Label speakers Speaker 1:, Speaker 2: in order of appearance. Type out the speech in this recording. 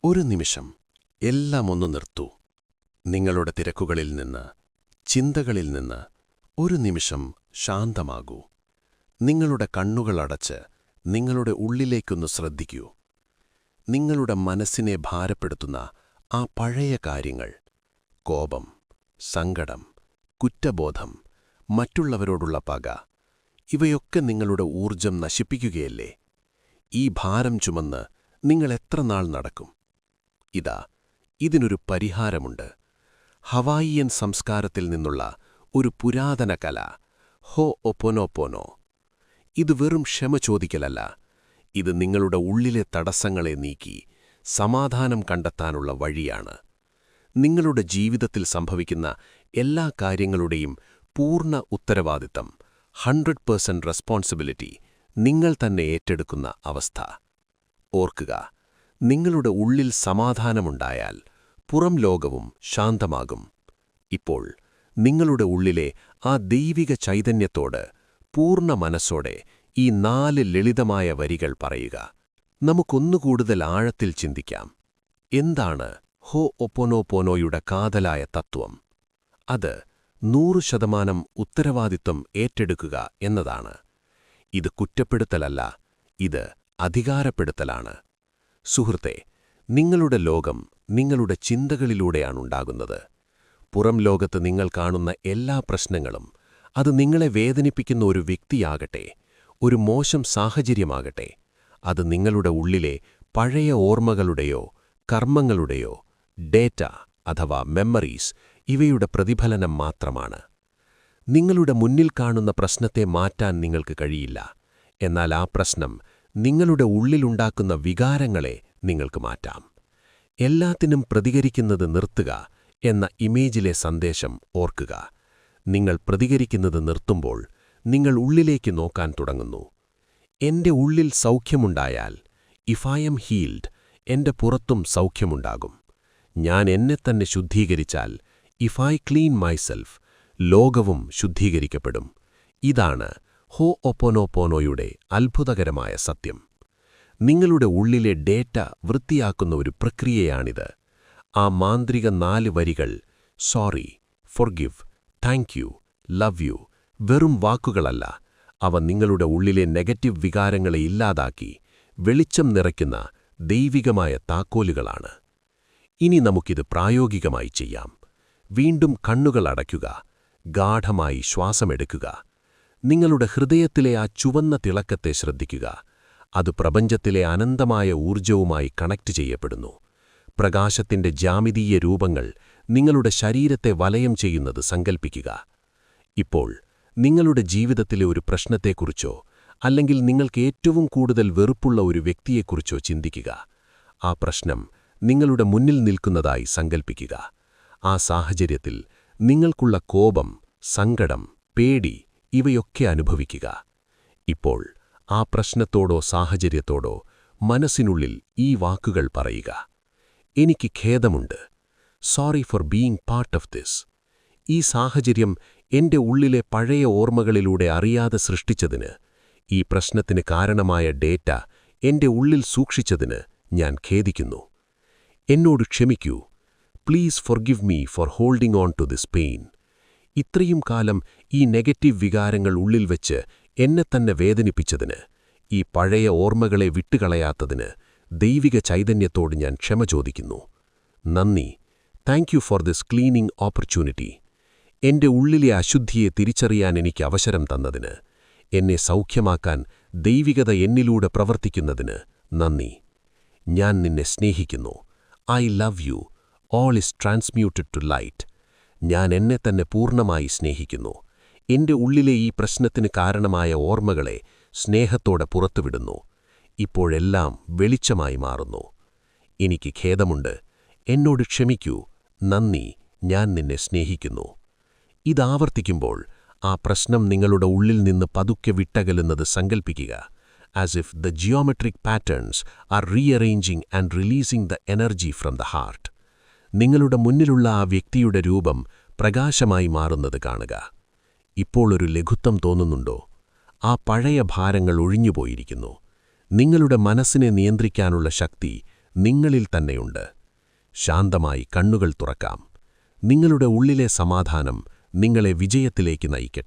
Speaker 1: ഒരു നിമിഷം എല്ലാം ഒന്ന് നിർത്തൂ. നിങ്ങളുടെ തിരക്കുകളിൽ നിന്ന്, ചിന്തകളിൽ നിന്ന് ഒരു നിമിഷം ശാന്തമാകൂ. നിങ്ങളുടെ കണ്ണുകളടച്ച് നിങ്ങളുടെ ഉള്ളിലേക്കൊന്ന് ശ്രദ്ധിക്കൂ. നിങ്ങളുടെ മനസ്സിനെ ഭാരപ്പെടുത്തുന്ന ആ പഴയ കാര്യങ്ങൾ, കോപം, സങ്കടം, കുറ്റബോധം, മറ്റുള്ളവരോടുള്ള പക, ഇവയൊക്കെ നിങ്ങളുടെ ഊർജം നശിപ്പിക്കുകയല്ലേ? ഈ ഭാരം ചുമന്ന് നിങ്ങൾ എത്ര നാൾ നടക്കും? ഇതിനൊരു പരിഹാരമുണ്ട്. ഹവായിയൻ സംസ്കാരത്തിൽ നിന്നുള്ള ഒരു പുരാതന കല, ഹോ'ഒപോനോപോനോ. ഇത് വെറും ക്ഷമ ചോദിക്കലല്ല, ഇത് നിങ്ങളുടെ ഉള്ളിലെ തടസ്സങ്ങളെ നീക്കി സമാധാനം കണ്ടെത്താനുള്ള വഴിയാണ്. നിങ്ങളുടെ ജീവിതത്തിൽ സംഭവിക്കുന്ന എല്ലാ കാര്യങ്ങളുടെയും പൂർണ്ണ ഉത്തരവാദിത്തം, 100% റെസ്പോൺസിബിലിറ്റി നിങ്ങൾ തന്നെ ഏറ്റെടുക്കുന്ന അവസ്ഥ. ഓർക്കുക, നിങ്ങളുടെ ഉള്ളിൽ സമാധാനമുണ്ടായാൽ പുറം ലോകവും ശാന്തമാകും. ഇപ്പോൾ നിങ്ങളുടെ ഉള്ളിലെ ആ ദൈവിക ചൈതന്യത്തോട് പൂർണ്ണ മനസ്സോടെ ഈ 4 ലളിതമായ വരികൾ പറയുക. നമുക്കൊന്നുകൂടുതൽ ആഴത്തിൽ ചിന്തിക്കാം. എന്താണ് ഹോ'ഒപോനോപോനോയുടെ കാതലായ തത്വം? അത് 100% ഉത്തരവാദിത്വം ഏറ്റെടുക്കുക എന്നതാണ്. ഇത് കുറ്റപ്പെടുത്തലല്ല, ഇത് അധികാരപ്പെടുത്തലാണ്. സുഹൃത്തേ, നിങ്ങളുടെ ലോകം നിങ്ങളുടെ ചിന്തകളിലൂടെയാണുണ്ടാകുന്നത്. പുറം ലോകത്ത് നിങ്ങൾ കാണുന്ന എല്ലാ പ്രശ്നങ്ങളും, അത് നിങ്ങളെ വേദനിപ്പിക്കുന്ന ഒരു വ്യക്തിയാകട്ടെ, ഒരു മോശം സാഹചര്യമാകട്ടെ, അത് നിങ്ങളുടെ ഉള്ളിലെ പഴയ ഓർമ്മകളുടെയോ കർമ്മങ്ങളുടെയോ ഡേറ്റ അഥവാ മെമ്മറീസ്, ഇവയുടെ പ്രതിഫലനം മാത്രമാണ്. നിങ്ങളുടെ മുന്നിൽ കാണുന്ന പ്രശ്നത്തെ മാറ്റാൻ നിങ്ങൾക്ക് കഴിയില്ല. എന്നാൽ ആ പ്രശ്നം നിങ്ങളുടെ ഉള്ളിലുണ്ടാക്കുന്ന വികാരങ്ങളെ നിങ്ങൾക്ക് മാറ്റാം. എല്ലാത്തിനും പ്രതികരിക്കുന്നത് നിർത്തുക എന്ന ഇമേജിലെ സന്ദേശം ഓർക്കുക. നിങ്ങൾ പ്രതികരിക്കുന്നത് നിർത്തുമ്പോൾ നിങ്ങൾ ഉള്ളിലേക്ക് നോക്കാൻ തുടങ്ങുന്നു. എന്റെ ഉള്ളിൽ സൗഖ്യമുണ്ടായാൽ, ഇഫ് ഐ എം ഹീൽഡ്, എന്റെ പുറത്തും സൗഖ്യമുണ്ടാകും. ഞാൻ എന്നെത്തന്നെ ശുദ്ധീകരിച്ചാൽ, ഇഫ് ഐ ക്ലീൻ മൈസെൽഫ്, ലോകവും ശുദ്ധീകരിക്കപ്പെടും. ഇതാണ് ഹോ'ഒപോനോപോനോയുടെ അത്ഭുതകരമായ സത്യം. നിങ്ങളുടെ ഉള്ളിലെ ഡേറ്റ വൃത്തിയാക്കുന്ന ഒരു പ്രക്രിയയാണിത്. ആ മാന്ത്രിക 4 വരികൾ, sorry, forgive, thank you, love you, വെറും വാക്കുകളല്ല. അവ നിങ്ങളുടെ ഉള്ളിലെ നെഗറ്റീവ് വികാരങ്ങളെ ഇല്ലാതാക്കി വെളിച്ചം നിറയ്ക്കുന്ന ദൈവികമായ താക്കോലുകളാണ്. ഇനി നമുക്കിത് പ്രായോഗികമായി ചെയ്യാം. വീണ്ടും കണ്ണുകൾ അടയ്ക്കുക, ഗാഢമായി ശ്വാസമെടുക്കുക. നിങ്ങളുടെ ഹൃദയത്തിലെ ആ ചുവന്ന തിളക്കത്തെ ശ്രദ്ധിക്കുക. അത് പ്രപഞ്ചത്തിലെ അനന്തമായ ഊർജവുമായി കണക്ട് ചെയ്യപ്പെടുന്നു. പ്രകാശത്തിന്റെ ജ്യാമിതീയ രൂപങ്ങൾ നിങ്ങളുടെ ശരീരത്തെ വലയം ചെയ്യുന്നത് സങ്കൽപ്പിക്കുക. ഇപ്പോൾ നിങ്ങളുടെ ജീവിതത്തിലെ ഒരു പ്രശ്നത്തെക്കുറിച്ചോ അല്ലെങ്കിൽ നിങ്ങൾക്ക് ഏറ്റവും കൂടുതൽ വെറുപ്പുള്ള ഒരു വ്യക്തിയെക്കുറിച്ചോ ചിന്തിക്കുക. ആ പ്രശ്നം നിങ്ങളുടെ മുന്നിൽ നിൽക്കുന്നതായി സങ്കൽപ്പിക്കുക. ആ സാഹചര്യത്തിൽ നിങ്ങൾക്കുള്ള കോപം, സങ്കടം, പേടി ഇവയൊക്കെ അനുഭവിക്കുക. ഇപ്പോൾ ആ പ്രശ്നത്തോടോ സാഹചര്യത്തോടോ മനസ്സിനുള്ളിൽ ഈ വാക്കുകൾ പറയുക. എനിക്ക് ഖേദമുണ്ട്. Sorry for being part of this. ഈ സാഹചര്യം എന്റെ ഉള്ളിലെ പഴയ ഓർമ്മകളിലൂടെ അറിയാതെ സൃഷ്ടിച്ചതിന്, ഈ പ്രശ്നത്തിന് കാരണമായ ഡേറ്റ എന്റെ ഉള്ളിൽ സൂക്ഷിച്ചതിന് ഞാൻ ഖേദിക്കുന്നു. എന്നോട് ക്ഷമിക്കൂ. Please forgive me for holding on to this pain. ഇത്രയും കാലം ഈ നെഗറ്റീവ് വികാരങ്ങൾ ഉള്ളിൽ വെച്ച് എന്നെത്തന്നെ വേദനിപ്പിച്ചതിന്, ഈ പഴയ ഓർമ്മകളെ വിട്ടുകളയാത്തതിന് ദൈവിക ചൈതന്യത്തോട് ഞാൻ ക്ഷമ ചോദിക്കുന്നു. നന്ദി. Thank you for this cleaning opportunity. എന്റെ ഉള്ളിലെ അശുദ്ധിയെ തിരിച്ചറിയാൻ എനിക്ക് അവസരം തന്നതിന്, എന്നെ സൗഖ്യമാക്കാൻ ദൈവികത എന്നിലൂടെ പ്രവർത്തിക്കുന്നതിന് നന്ദി. ഞാൻ നിന്നെ സ്നേഹിക്കുന്നു. I love you. All is transmuted to light. ഞാൻ എന്നെത്തന്നെ പൂർണ്ണമായി സ്നേഹിക്കുന്നു. എന്റെ ഉള്ളിലെ ഈ പ്രശ്നത്തിന് കാരണമായ ഓർമ്മകളെ സ്നേഹത്തോടെ പുറത്തുവിടുന്നു. ഇപ്പോഴെല്ലാം വെളിച്ചമായി മാറുന്നു. എനിക്ക് ഖേദമുണ്ട്. എന്നോട് ക്ഷമിക്കൂ. നന്ദി. ഞാൻ നിന്നെ സ്നേഹിക്കുന്നു. ഇതാവർത്തിക്കുമ്പോൾ ആ പ്രശ്നം നിങ്ങളുടെ ഉള്ളിൽ നിന്ന് പതുക്കെ വിട്ടകലുന്നത് സങ്കൽപ്പിക്കുക. As if the geometric patterns R rearranging and releasing the energy from the heart. നിങ്ങളുടെ മുന്നിലുള്ള ആ വ്യക്തിയുടെ രൂപം പ്രകാശമായി മാറുന്നത് കാണുക. ഇപ്പോൾ ഒരു ലഘുത്വം തോന്നുന്നുണ്ടോ? ആ പഴയ ഭാരങ്ങൾ ഒഴിഞ്ഞുപോയിരിക്കുന്നു. നിങ്ങളുടെ മനസ്സിനെ നിയന്ത്രിക്കാനുള്ള ശക്തി നിങ്ങളിൽ തന്നെയുണ്ട്. ശാന്തമായി കണ്ണുകൾ തുറക്കാം. നിങ്ങളുടെ ഉള്ളിലെ സമാധാനം നിങ്ങളെ വിജയത്തിലേക്ക് നയിക്കട്ടെ.